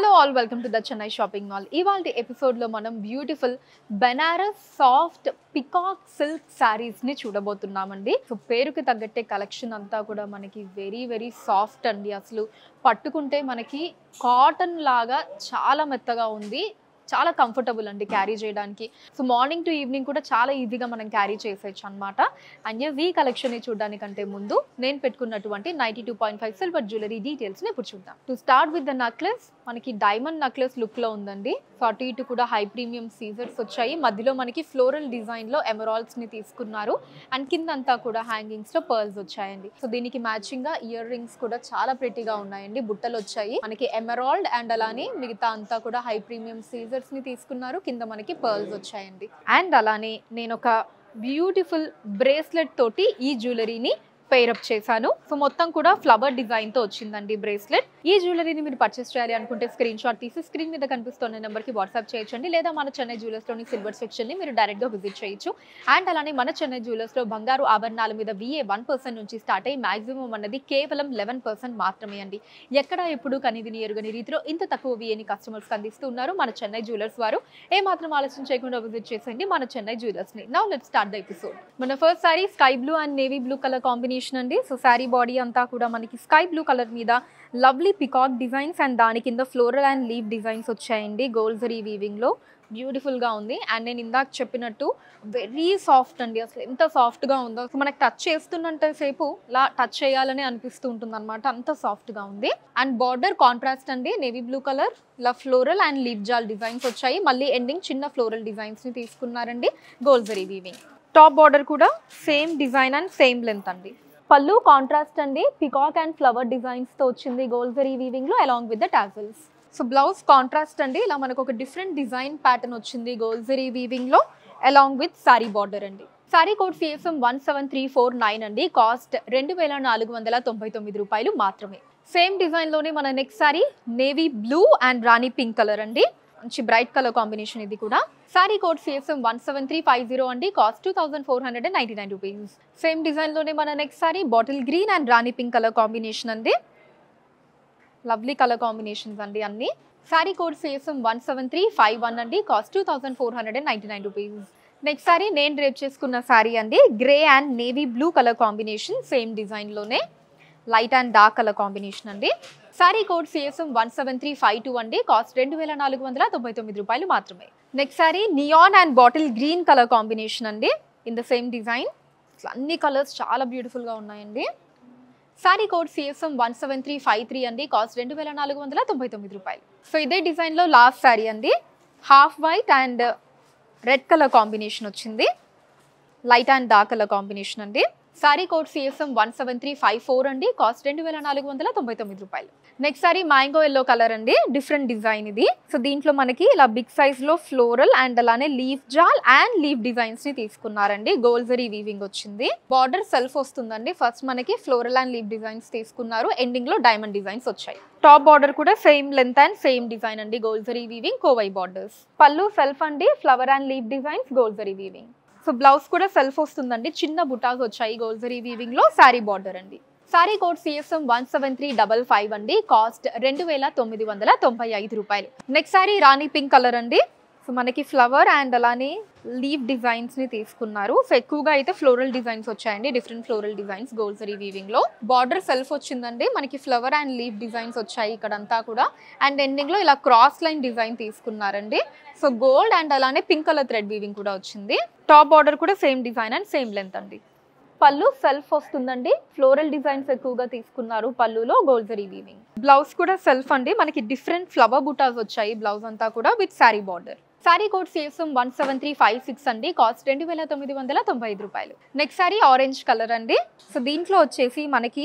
Hello all, welcome to the Chennai Shopping Mall. ఇవాల్టి episode లో మనం beautiful Banaras soft peacock silk sarees ని చూడబోతున్నామండి. సో పేరుకి తగ్గట్టే కలెక్షన్ అంతా కూడా మనకి వెరీ సాఫ్ట్ అండి. అసలు పట్టుకుంటే మనకి కాటన్ లాగా చాలా మెత్తగా ఉంది. చాలా కంఫర్టబుల్ అండి క్యారీ చేయడానికి. సో మార్నింగ్ టు ఈవినింగ్ కూడా చాలా ఈజీగా మనం క్యారీ చేసేయచ్చు అనమాట. అండ్ ఈ కలెక్షన్ ని చూడడానికంటే ముందు నేను పెట్టుకున్నటువంటి 92.5 సిల్వర్ జ్యువెలరీ డీటెయిల్స్ ని ఇప్పుడు చూద్దాం. To start with the necklace, మనకి డైమండ్ నెక్లెస్ లుక్ లో ఉందండి. సో అటు ఇటు కూడా హై ప్రీమియం సీజర్స్ వచ్చాయి. మధ్యలో మనకి ఫ్లోరల్ డిజైన్ లో ఎమరాల్డ్స్ ని తీసుకున్నారు. అండ్ కిందంతా కూడా హ్యాంగింగ్స్ లో పర్ల్స్ వచ్చాయండి. సో దీనికి మ్యాచింగ్ గా ఇయర్ రింగ్స్ కూడా చాలా ప్రెటీగా ఉన్నాయండి. బుట్టలు వచ్చాయి మనకి ఎమరాల్డ్ అండ్ అలానే మిగతా అంతా కూడా హై ప్రీమియం సీజర్ ని తీసుకున్నారు. కింద మనకి పర్ల్స్ వచ్చాయండి. అండ్ అలానే నేను ఒక బ్యూటిఫుల్ బ్రేస్లెట్ తోటి ఈ జ్యువెలరీని పేరప్ చేశాను. సో మొత్తం కూడా ఫ్లవర్ డిజైన్ తో వచ్చిందండి బ్రేస్లెట్. ఈ జ్యువెలరీని మీరు పర్చేస్ చేయాలి అనుకుంటే స్క్రీన్ షాట్ తీసి స్క్రీన్ మీద కనిపిస్తున్న నెంబర్ కి వాట్సాప్ చేయొచ్చండి. లేదా మన చెన్నై జ్యువెలర్స్ లోని సిల్వర్ సెక్షన్ ని మీరు డైరెక్ట్ గా విజిట్ చేయొచ్చు. అండ్ అలానే మన చెన్నై జ్యువెలర్స్ లో బంగారు ఆభరణాల మీద VA 1% నుంచి స్టార్ట్ అయ్యి మాక్సిమం అన్నది కేవలం 11% మాత్రమే అండి. ఎక్కడ ఎప్పుడు కనివిని ఎరుగని రీతిలో ఇంత తక్కువ VA ని కస్టమర్స్ అందిస్తూ ఉన్నారు మన చెన్నై జ్యువెలర్స్ వారు. ఏ మాత్రం ఆలస్యం చేయకుండా విజిట్ చేసేయండి మన చెన్నై జ్యువెలర్స్ ని. Now let's start the episode. మన first sari sky blue and navy blue colour combination అండి. సో సారీ బాడీ అంతా కూడా మనకి స్కై బ్లూ కలర్ మీద లవ్లీ పికాక్ డిజైన్స్ అండ్ దాని కింద ఫ్లోరల్ అండ్ లీవ్ డిజైన్స్ వచ్చాయండి. గోల్డ్ జరీ వీవింగ్ లో బ్యూటిఫుల్ గా ఉంది. అండ్ నేను ఇందాక చెప్పినట్టు వెరీ సాఫ్ట్ అండి. అసలు ఎంత సాఫ్ట్ గా ఉందో, మనకి టచ్ చేస్తున్నంత సేపు ఇలా టచ్ చేయాలని అనిపిస్తూ ఉంటుంది అనమాట. అంత సాఫ్ట్ గా ఉంది. అండ్ బార్డర్ కాంట్రాస్ట్ అండి, నేవీ బ్లూ కలర్ ఇలా floral and leave jaal designs వచ్చాయి. మళ్ళీ ఎండింగ్ చిన్న ఫ్లోరల్ డిజైన్స్ ని తీసుకున్నారండి. Gold zari weaving. Top border కూడా same design and same length అండి. పళ్ళు కాంట్రాస్ట్ అండి, పికాక్ అండ్ ఫ్లవర్ డిజైన్స్ తో వచ్చింది గోల్డ్ జరీ వీవింగ్ లో along with the tassels. So blouse contrast అండి, ఇలా మనకు ఒక డిఫరెంట్ డిజైన్ ప్యాటర్న్ వచ్చింది గోల్డ్ జరీ వీవింగ్ లో అలాంగ్ విత్ సారీ బార్డర్ అండి. సారీ కోడ్ CSM 17349 అండి. కాస్ట్ 2499 రూపాయలు మాత్రమే. సేమ్ డిజైన్ లోనే మన next sorry navy blue and rani pink colour అండి. మంచి బ్రైట్ కలర్ కాంబినేషన్ ఇది కూడా. సారీ కోడ్ CSM 17350 అండి. Cost 2499 rupees. సేమ్ డిజైన్ లోనే మన next sari bottle green and rani pink colour combination అండి. లవ్లీ కలర్ కాంబినేషన్స్ అండి అన్ని. సారీ కోడ్ CSM 17351 అండి. Cost 2499 rupees. నెక్స్ట్ సారీ నేను డ్రేప్ చేసుకున్న సారీ అండి. Grey and navy blue colour combination, same design లోనే light and dark colour combination అండి. సారీ కోడ్ CSM 17352 అండి. కాస్ట్ 2499 రూపాయలు మాత్రమే. Next sari neon and bottle green colour combination అండి. In the same design. అన్ని కలర్స్ చాలా బ్యూటిఫుల్ గా ఉన్నాయండి. సారీ కోడ్ CSM 17353 అండి. కాస్ట్ 2499 రూపాయలు. సో ఇదే డిజైన్ లో లాస్ట్ సారీ అండి. Half white and red colour combination వచ్చింది. Light and dark colour combination అండి. సారీ కోడ్ CSM 17354 అండి. కాస్ట్ 2499 రూపాయలు. Next sari mango yellow colour అండి. డిఫరెంట్ డిజైన్ ఇది. సో దీంట్లో మనకి ఇలా బిగ్ సైజ్ లో ఫ్లోరల్ అండ్ అలానే leaf jaal and leaf designs ని తీసుకున్నారండి. గోల్డ్ జరీ వీవింగ్ వచ్చింది. బార్డర్ సెల్ఫ్ వస్తుందండి. ఫస్ట్ మనకి ఫ్లోరల్ అండ్ లీఫ్ డిజైన్స్ తీసుకున్నారు. ఎండింగ్ లో డైమండ్ డిజైన్స్ వచ్చాయి. టాప్ బార్డర్ కూడా same length and same design అండి. Gold zari weaving Kovai borders. పళ్ళు సెల్ఫ్ అండి. Flower and leaf designs gold zari weaving. So blouse కూడా సెల్ఫ్ వస్తుందండి. చిన్న బుటాస్ వచ్చాయి గోల్డ్ జరీ వీవింగ్ లో. సారీ బార్డర్ అండి. సారీ కోడ్ CSM 17355 అండి. కాస్ట్ 2995 రూపాయలు. Next sari rani pink colour అండి. సో మనకి ఫ్లవర్ అండ్ అలానే లీవ్ డిజైన్స్ ని తీసుకున్నారు. సో ఎక్కువగా అయితే ఫ్లోరల్ డిజైన్స్ వచ్చాయండి. Different floral designs gold zari weaving లో. బార్డర్ సెల్ఫ్ వచ్చిందండి. మనకి ఫ్లవర్ అండ్ లీవ్ డిజైన్స్ వచ్చాయి ఇక్కడంతా కూడా. అండ్ ఎండింగ్ లో ఇలా క్రాస్ లైన్ డిజైన్ తీసుకున్నారండి. సో గోల్డ్ అండ్ అలానే పింక్ కలర్ థ్రెడ్ వీవింగ్ కూడా వచ్చింది. టాప్ బార్డర్ కూడా same design and same length అండి. పళ్ళు సెల్ఫ్ వస్తుందండి. ఫ్లోరల్ డిజైన్స్ ఎక్కువగా తీసుకున్నారు పళ్ళులో. Gold zari weaving. బ్లౌజ్ కూడా సెల్ఫ్ అండి. మనకి డిఫరెంట్ ఫ్లవర్ బుటాస్ వచ్చాయి బ్లౌజ్ అంతా కూడా with sari border. Sari code CSM 17356 అండి. కాస్ట్ 2995 రూపాయలు. నెక్స్ట్ సారీ ఆరెంజ్ కలర్ అండి. సో దీంట్లో వచ్చేసి మనకి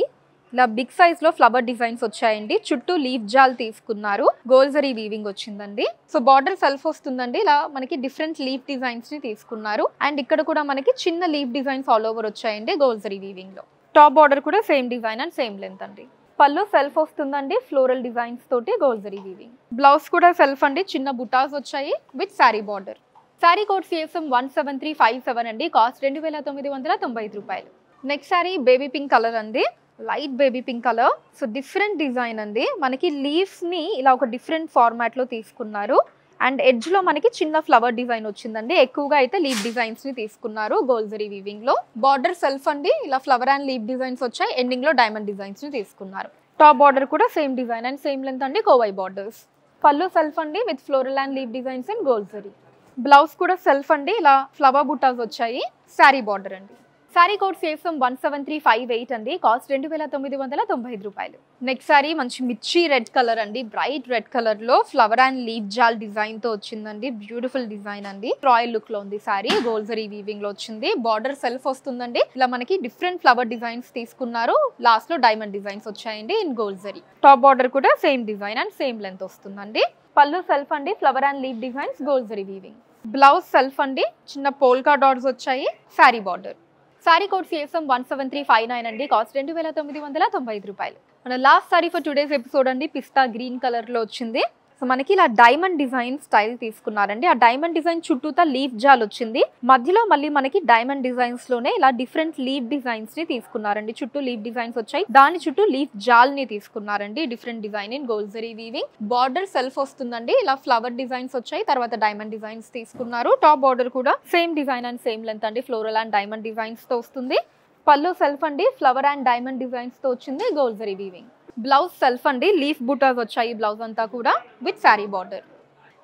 ఇలా బిగ్ సైజ్ లో ఫ్లవర్ డిజైన్స్ వచ్చాయండి. చుట్టూ లీఫ్ జాల్ తీసుకున్నారు. గోల్డ్ జరీ వీవింగ్ వచ్చిందండి. సో బార్డర్ సెల్ఫ్ వస్తుందండి. ఇలా మనకి డిఫరెంట్ లీఫ్ డిజైన్స్ ని తీసుకున్నారు. అండ్ ఇక్కడ కూడా మనకి చిన్న లీఫ్ డిజైన్స్ ఆల్ ఓవర్ వచ్చాయండి గోల్డ్ జరీ వీవింగ్ లో. టాప్ బార్డర్ కూడా same design and same length అండి. పళ్ళు సెల్ఫ్ వస్తుందండి. ఫ్లోరల్ డిజైన్స్ తోటి గోల్డ్ జరీ వీవింగ్. బ్లౌజ్ కూడా సెల్ఫ్ అండి. చిన్న బుటాస్ వచ్చాయి with sari border. Sari code CSM 17357 అండి. కాస్ట్ 2995 రూపాయలు. Next sari baby pink colour అండి. Light baby pink colour. So different design అండి. మనకి లీవ్స్ ని ఇలా ఒక డిఫరెంట్ ఫార్మాట్ లో తీసుకున్నారు. అండ్ ఎడ్జ్ లో మనకి చిన్న ఫ్లవర్ డిజైన్ వచ్చిందండి. ఎక్కువగా అయితే లీఫ్ డిజైన్స్ ని తీసుకున్నారు గోల్డ్ జరీ వీవింగ్ లో. బార్డర్ సెల్ఫ్ అండి, ఇలా ఫ్లవర్ అండ్ లీఫ్ డిజైన్స్ వచ్చాయి. ఎండింగ్ లో డైమండ్ డిజైన్స్ ని తీసుకున్నారు. టాప్ బార్డర్ కూడా same design and same length అండి, కోవై బార్డర్స్. పళ్ళు సెల్ఫ్ అండి with floral and leaf designs and gold zari. Blouse కూడా సెల్ఫ్ అండి, ఇలా ఫ్లవర్ బుటాస్ వచ్చాయి. శారీ బార్డర్ అండి. శారీ కోడ్ సేఫ్సం 17358 అండి. కాస్ట్ 2995 రూపాయలు. నెక్స్ట్ శారీ మంచి మిర్చి రెడ్ కలర్ అండి, బ్రైట్ రెడ్ కలర్ లో ఫ్లవర్ అండ్ లీఫ్ జాల్ డిజైన్ తో వచ్చిందండి. బ్యూటిఫుల్ డిజైన్ అండి. రాయల్ లుక్ లో ఉంది శారీ. గోల్డ్ జరీ వీవింగ్ లో వచ్చింది. బార్డర్ సెల్ఫ్ వస్తుందండి. ఇలా మనకి డిఫరెంట్ ఫ్లవర్ డిజైన్స్ తీసుకున్నారు. లాస్ట్ లో డైమండ్ డిజైన్స్ వచ్చాయండి in gold zari. Top border కూడా same design and same length వస్తుందండి. పళ్ళు సెల్ఫ్ అండి, flower and leaf designs, gold zari weaving. Blouse self అండి, చిన్న పోల్కా డాట్స్ వచ్చాయి. Sari border. Sari code CSM 17359 అండి. కాస్ట్ 2995 రూపాయలు. మన last sari for today's episode అండి, పిస్తా గ్రీన్ కలర్ లో వచ్చింది. సో మనకి ఇలా డైమండ్ డిజైన్ స్టైల్ తీసుకున్నారండి. ఆ డైమండ్ డిజైన్ చుట్టూతా లీఫ్ జాల్ వచ్చింది. మధ్యలో మళ్ళీ మనకి డైమండ్ డిజైన్స్ లోనే ఇలా డిఫరెంట్ లీఫ్ డిజైన్స్ ని తీసుకున్నారండి. చుట్టూ లీఫ్ డిజైన్స్ వచ్చాయి, దాని చుట్టూ లీఫ్ జాల్ ని తీసుకున్నారండి. Different design in gold zari weaving. Border self వస్తుందండి, ఇలా ఫ్లవర్ డిజైన్స్ వచ్చాయి. తర్వాత డైమండ్ డిజైన్స్ తీసుకున్నారు. టాప్ బార్డర్ కూడా same design and same length అండి, ఫ్లోరల్ అండ్ డైమండ్ డిజైన్స్ తో వస్తుంది. పళ్ళు సెల్ఫ్ అండి, ఫ్లవర్ అండ్ డైమండ్ డిజైన్స్ తో వచ్చింది. Gold zari weaving. Blouse self అండి, లీఫ్ బుటాస్ వచ్చాయి బ్లౌజ్ అంతా కూడా with sari border.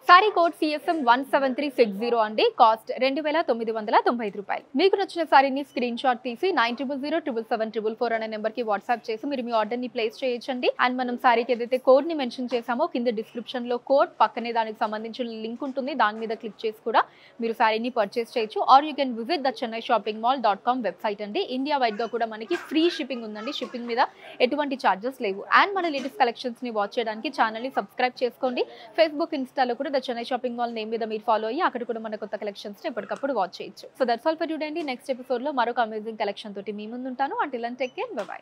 Sari code CSM 17360 అండి. కాస్ట్ 2995 రూపాయలు. మీకు నచ్చిన శారీని స్క్రీన్ షాట్ తీసి 90077744 అనే నెంబర్ కి వాట్సాప్ చేసి మీరు మీ ఆర్డర్ ని ప్లేస్ చేయొచ్చండి. అండ్ మనం శారీకి ఏదైతే కోడ్ ని మెన్షన్ చేసామో కింద డిస్క్రిప్షన్ లో కోడ్, పక్కనే దానికి సంబంధించిన లింక్ ఉంటుంది. దాని మీద క్లిక్ చేసి కూడా మీరు శారీని పర్చేస్ చేయొచ్చు. Or you can visit the chennai-shopping-mall.com website అండి. ఇండియా వైడ్ గా కూడా మనకి ఫ్రీ షిప్పింగ్ ఉందండి. షిప్పింగ్ మీద ఎటువంటి ఛార్జెస్ లేవు. అండ్ మన లేటెస్ట్ కలెక్షన్స్ ని వాచ్ చేయడానికి ఛానల్ ని సబ్స్క్రైబ్ చేసుకోండి. ఫేస్బుక్, ఇన్స్టాలో కూడా the Chennai shopping mall name మీద మీరు ఫాలో అయ్యి అక్కడ కూడా మన కొత్త కలెక్షన్స్ ఎప్పటికప్పుడు వాచ్ చేయొచ్చు. So that's all for today అండి. నెక్స్ట్ ఎపిసోడ్ లో మరొక అమేజింగ్ కలెక్షన్ తోటి మీ ముందు ఉంటాను. Until then take care, bye by.